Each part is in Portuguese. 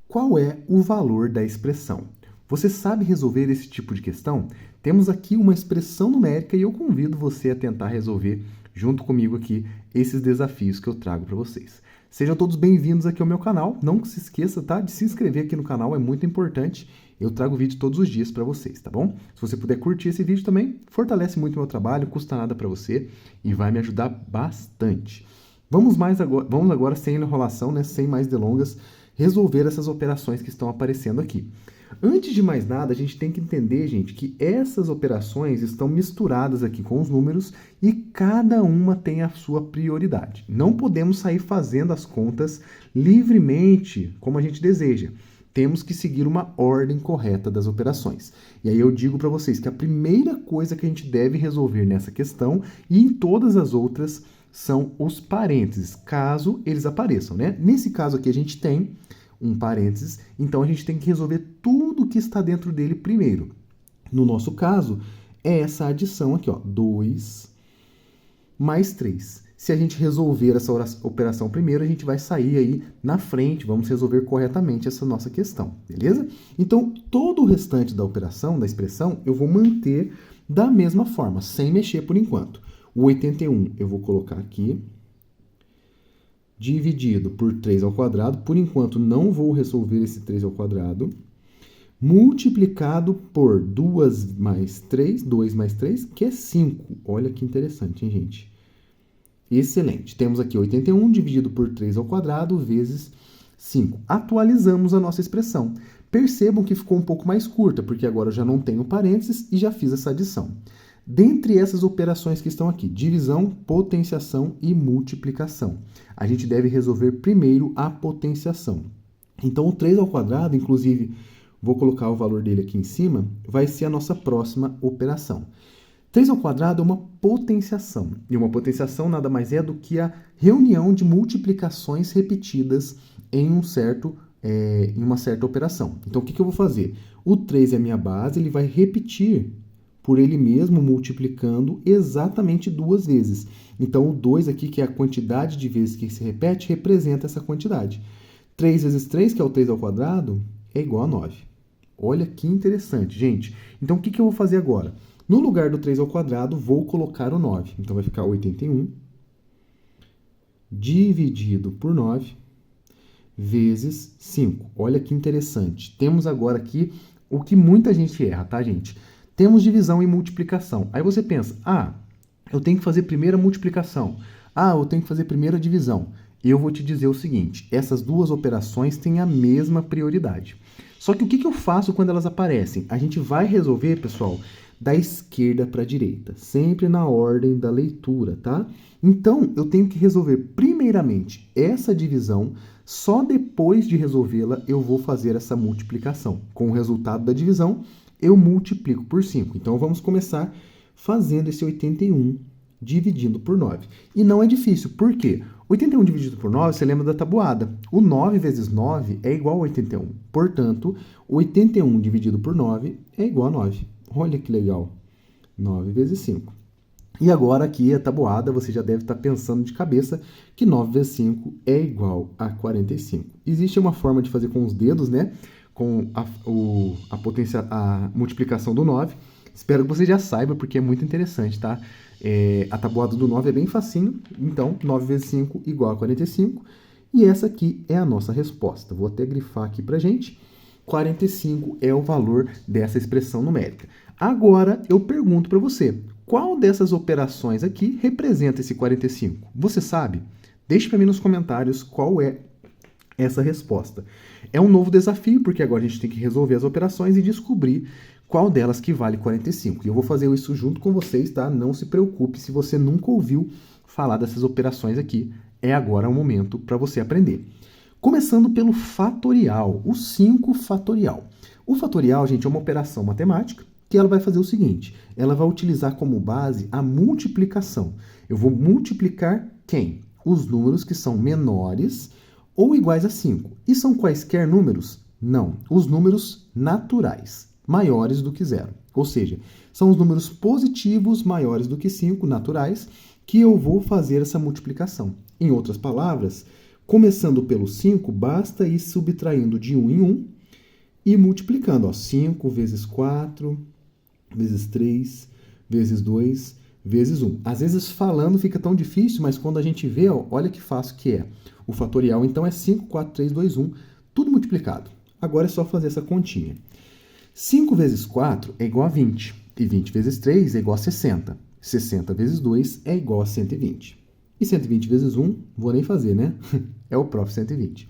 Qual é o valor da expressão? Você sabe resolver esse tipo de questão? Temos aqui uma expressão numérica e eu convido você a tentar resolver junto comigo aqui esses desafios que eu trago para vocês. Sejam todos bem-vindos aqui ao meu canal. Não se esqueça, tá, de se inscrever aqui no canal, é muito importante. Eu trago vídeo todos os dias para vocês, tá bom? Se você puder curtir esse vídeo também, fortalece muito o meu trabalho, custa nada para você e vai me ajudar bastante. Vamos agora, sem enrolação, né, sem mais delongas, resolver essas operações que estão aparecendo aqui. Antes de mais nada, a gente tem que entender, gente, que essas operações estão misturadas aqui com os números e cada uma tem a sua prioridade. Não podemos sair fazendo as contas livremente, como a gente deseja. Temos que seguir uma ordem correta das operações. E aí eu digo para vocês que a primeira coisa que a gente deve resolver nessa questão e em todas as outras são os parênteses, caso eles apareçam, né? Nesse caso aqui a gente tem um parênteses, então a gente tem que resolver tudo que está dentro dele primeiro. No nosso caso, é essa adição aqui, ó, 2 mais 3. Se a gente resolver essa operação primeiro, a gente vai sair aí na frente, vamos resolver corretamente essa nossa questão, beleza? Então, todo o restante da operação, da expressão, eu vou manter da mesma forma, sem mexer por enquanto. O 81 eu vou colocar aqui, dividido por 3 ao quadrado, por enquanto não vou resolver esse 3 ao quadrado, multiplicado por 2 mais 3, que é 5. Olha que interessante, hein, gente? Excelente. Temos aqui 81 dividido por 3 ao quadrado vezes 5. Atualizamos a nossa expressão. Percebam que ficou um pouco mais curta, porque agora eu já não tenho parênteses e já fiz essa adição. Dentre essas operações que estão aqui, divisão, potenciação e multiplicação, a gente deve resolver primeiro a potenciação. Então, o 3 ao quadrado, inclusive, vou colocar o valor dele aqui em cima, vai ser a nossa próxima operação. 3 ao quadrado é uma potenciação, e uma potenciação nada mais é do que a reunião de multiplicações repetidas em uma certa operação. Então, o que eu vou fazer? O 3 é a minha base, ele vai repetir por ele mesmo, multiplicando exatamente 2 vezes. Então, o 2 aqui, que é a quantidade de vezes que se repete, representa essa quantidade. 3 vezes 3, que é o 3 ao quadrado, é igual a 9. Olha que interessante, gente. Então, o que eu vou fazer agora? No lugar do 3 ao quadrado, vou colocar o 9. Então, vai ficar 81 dividido por 9 vezes 5. Olha que interessante. Temos agora aqui o que muita gente erra, tá, gente? Temos divisão e multiplicação. Aí você pensa, eu tenho que fazer primeiro a multiplicação. Eu tenho que fazer primeiro a divisão. Eu vou te dizer o seguinte, essas duas operações têm a mesma prioridade. Só que o que eu faço quando elas aparecem? A gente vai resolver, pessoal, da esquerda para a direita, sempre na ordem da leitura, tá? Então, eu tenho que resolver primeiramente essa divisão, só depois de resolvê-la eu vou fazer essa multiplicação. Com o resultado da divisão, eu multiplico por 5. Então, vamos começar fazendo esse 81 dividindo por 9. E não é difícil, por quê? 81 dividido por 9, você lembra da tabuada. O 9 vezes 9 é igual a 81. Portanto, 81 dividido por 9 é igual a 9. Olha que legal. 9 vezes 5. E agora aqui a tabuada, você já deve estar pensando de cabeça que 9 vezes 5 é igual a 45. Existe uma forma de fazer com os dedos, né? Com a multiplicação do 9. Espero que você já saiba, porque é muito interessante, tá? A tabuada do 9 é bem facinho. Então, 9 vezes 5 igual a 45. E essa aqui é a nossa resposta. Vou até grifar aqui pra gente. 45 é o valor dessa expressão numérica. Agora, eu pergunto para você, qual dessas operações aqui representa esse 45? Você sabe? Deixe para mim nos comentários qual é essa resposta. É um novo desafio, porque agora a gente tem que resolver as operações e descobrir qual delas que vale 45. E eu vou fazer isso junto com vocês, tá? Não se preocupe se você nunca ouviu falar dessas operações aqui. É agora o momento para você aprender. Começando pelo fatorial, o 5 fatorial. O fatorial, gente, é uma operação matemática que ela vai fazer o seguinte, ela vai utilizar como base a multiplicação. Eu vou multiplicar quem? Os números que são menores ou iguais a 5. E são quaisquer números? Não, os números naturais, maiores do que 0. Ou seja, são os números positivos maiores do que 5, naturais, que eu vou fazer essa multiplicação. Em outras palavras, Começando pelo 5, basta ir subtraindo de 1 em 1 e multiplicando. Ó, 5 vezes 4, vezes 3, vezes 2, vezes 1. Às vezes falando fica tão difícil, mas quando a gente vê, ó, olha que fácil que é. O fatorial, então, é 5, 4, 3, 2, 1, tudo multiplicado. Agora é só fazer essa continha. 5 vezes 4 é igual a 20, e 20 vezes 3 é igual a 60. 60 vezes 2 é igual a 120. E 120 vezes 1, vou nem fazer, né? É o próprio 120.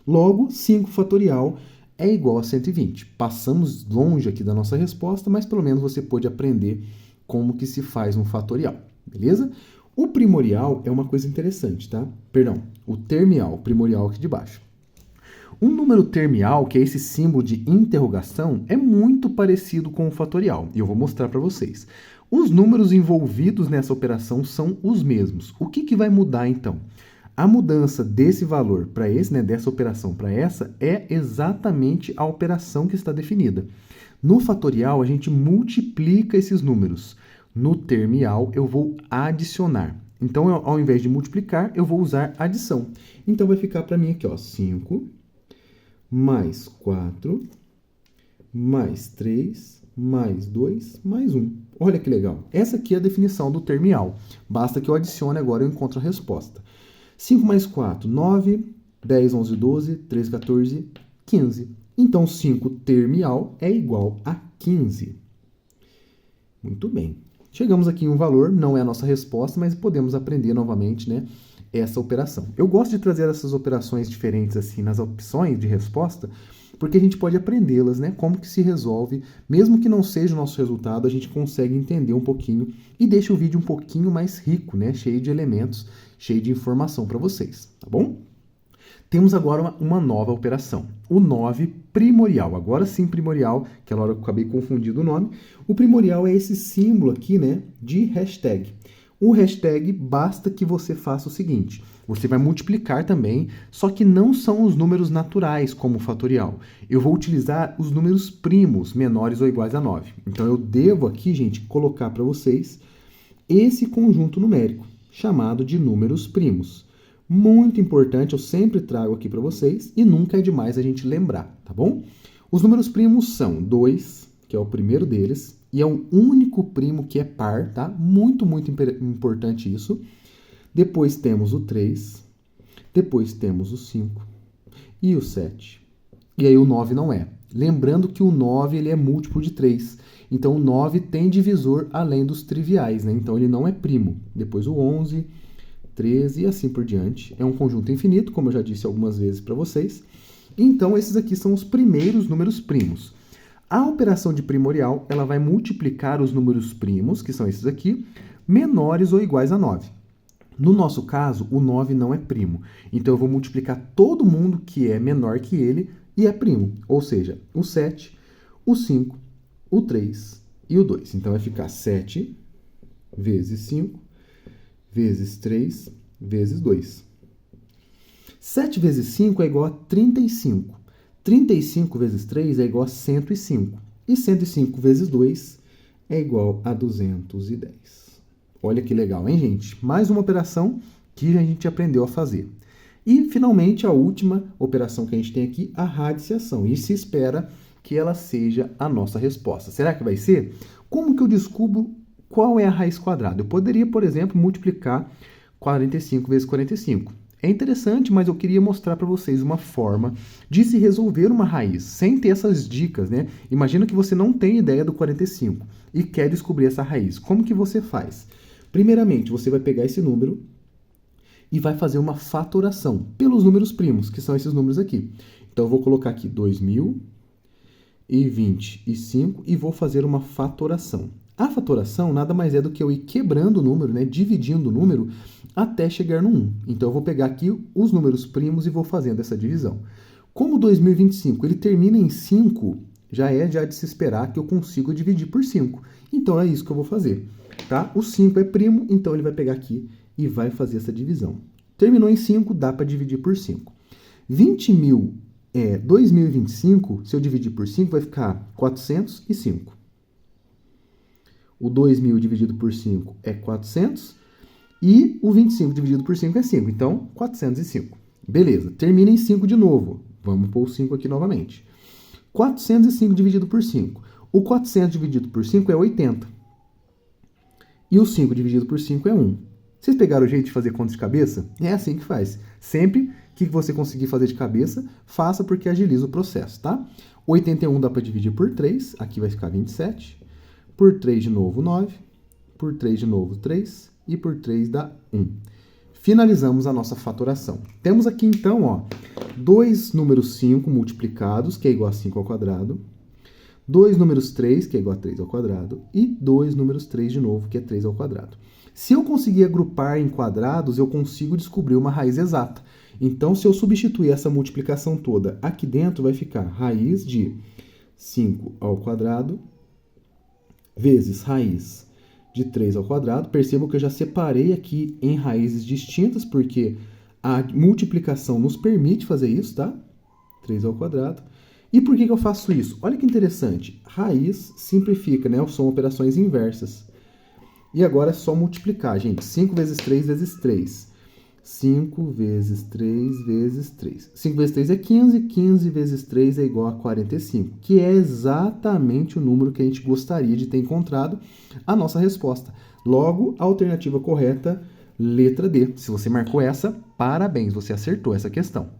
Logo, 5 fatorial é igual a 120. Passamos longe aqui da nossa resposta, mas pelo menos você pôde aprender como que se faz um fatorial, beleza? O primorial é uma coisa interessante, tá? Perdão, o termial, primorial aqui de baixo. Um número termial, que é esse símbolo de interrogação, é muito parecido com o fatorial, e eu vou mostrar para vocês. Os números envolvidos nessa operação são os mesmos. O que vai mudar, então? A mudança desse valor para esse, né, dessa operação para essa, é exatamente a operação que está definida. No fatorial, a gente multiplica esses números. No termial, eu vou adicionar. Então, ao invés de multiplicar, eu vou usar adição. Então, vai ficar para mim aqui, ó, 5 mais 4 mais 3 mais 2 mais 1. Olha que legal. Essa aqui é a definição do termial. Basta que eu adicione agora e eu encontro a resposta. 5 mais 4, 9, 10, 11, 12, 13, 14, 15. Então, 5 termial é igual a 15. Muito bem. Chegamos aqui em um valor, não é a nossa resposta, mas podemos aprender novamente, né, essa operação. Eu gosto de trazer essas operações diferentes assim nas opções de resposta, porque a gente pode aprendê-las, né, como que se resolve, mesmo que não seja o nosso resultado, a gente consegue entender um pouquinho e deixa o vídeo um pouquinho mais rico, né, cheio de elementos, cheio de informação para vocês, tá bom? Temos agora uma nova operação, o 9 primorial. Agora sim primorial, aquela hora eu acabei confundindo o nome. O primorial é esse símbolo aqui, né, de hashtag. O hashtag basta que você faça o seguinte, você vai multiplicar também, só que não são os números naturais como o fatorial. Eu vou utilizar os números primos, menores ou iguais a 9. Então eu devo aqui, gente, colocar para vocês esse conjunto numérico, chamado de números primos. Muito importante, eu sempre trago aqui para vocês e nunca é demais a gente lembrar, tá bom? Os números primos são 2, que é o primeiro deles, e é o único primo que é par, tá? Muito, muito importante isso. Depois temos o 3, depois temos o 5 e o 7. E aí o 9 não é. Lembrando que o 9 ele é múltiplo de 3. Então o 9 tem divisor além dos triviais, né? Então ele não é primo. Depois o 11, 13 e assim por diante. É um conjunto infinito, como eu já disse algumas vezes para vocês. Então, esses aqui são os primeiros números primos. A operação de primorial, ela vai multiplicar os números primos, que são esses aqui, menores ou iguais a 9. No nosso caso, o 9 não é primo. Então, eu vou multiplicar todo mundo que é menor que ele e é primo. Ou seja, o 7, o 5, o 3 e o 2. Então, vai ficar 7 vezes 5 vezes 3 vezes 2. 7 vezes 5 é igual a 35. 35 vezes 3 é igual a 105. E 105 vezes 2 é igual a 210. Olha que legal, hein, gente? Mais uma operação que a gente aprendeu a fazer. E, finalmente, a última operação que a gente tem aqui, a radiciação. E se espera que ela seja a nossa resposta. Será que vai ser? Como que eu descubro qual é a raiz quadrada? Eu poderia, por exemplo, multiplicar 45 vezes 45. É interessante, mas eu queria mostrar para vocês uma forma de se resolver uma raiz, sem ter essas dicas, né? Imagina que você não tem ideia do 45 e quer descobrir essa raiz. Como que você faz? Primeiramente, você vai pegar esse número e vai fazer uma fatoração pelos números primos, que são esses números aqui. Então, eu vou colocar aqui 2025 e vou fazer uma fatoração. A fatoração nada mais é do que eu ir quebrando o número, né, dividindo o número até chegar no 1. Então, eu vou pegar aqui os números primos e vou fazendo essa divisão. Como 2025 ele termina em 5, já é de se esperar que eu consigo dividir por 5. Então, é isso que eu vou fazer. Tá? O 5 é primo, então ele vai pegar aqui e vai fazer essa divisão. Terminou em 5, dá para dividir por 5. 2025, se eu dividir por 5, vai ficar 405. O 2.000 dividido por 5 é 400. E o 25 dividido por 5 é 5. Então, 405. Beleza, termina em 5 de novo. Vamos pôr o 5 aqui novamente. 405 dividido por 5. O 400 dividido por 5 é 80. E o 5 dividido por 5 é 1. Vocês pegaram o jeito de fazer conta de cabeça? É assim que faz. Sempre que você conseguir fazer de cabeça, faça porque agiliza o processo, tá? 81 dá para dividir por 3, aqui vai ficar 27. Por 3 de novo, 9. Por 3 de novo, 3. E por 3 dá 1. Finalizamos a nossa fatoração. Temos aqui então, ó, dois números 5 multiplicados, que é igual a 5 ao quadrado. Dois números 3, que é igual a 3 ao quadrado. E dois números 3 de novo, que é 3 ao quadrado. Se eu conseguir agrupar em quadrados, eu consigo descobrir uma raiz exata. Então, se eu substituir essa multiplicação toda aqui dentro, vai ficar raiz de 5 ao quadrado vezes raiz de 3 ao quadrado. Percebam que eu já separei aqui em raízes distintas, porque a multiplicação nos permite fazer isso, tá? 3 ao quadrado. E por que eu faço isso? Olha que interessante. Raiz simplifica, né? São operações inversas. E agora é só multiplicar, gente. 5 vezes 3 vezes 3. 5 vezes 3 vezes 3. 5 vezes 3 é 15. 15 vezes 3 é igual a 45. Que é exatamente o número que a gente gostaria de ter encontrado a nossa resposta. Logo, a alternativa correta, letra D. Se você marcou essa, parabéns, você acertou essa questão.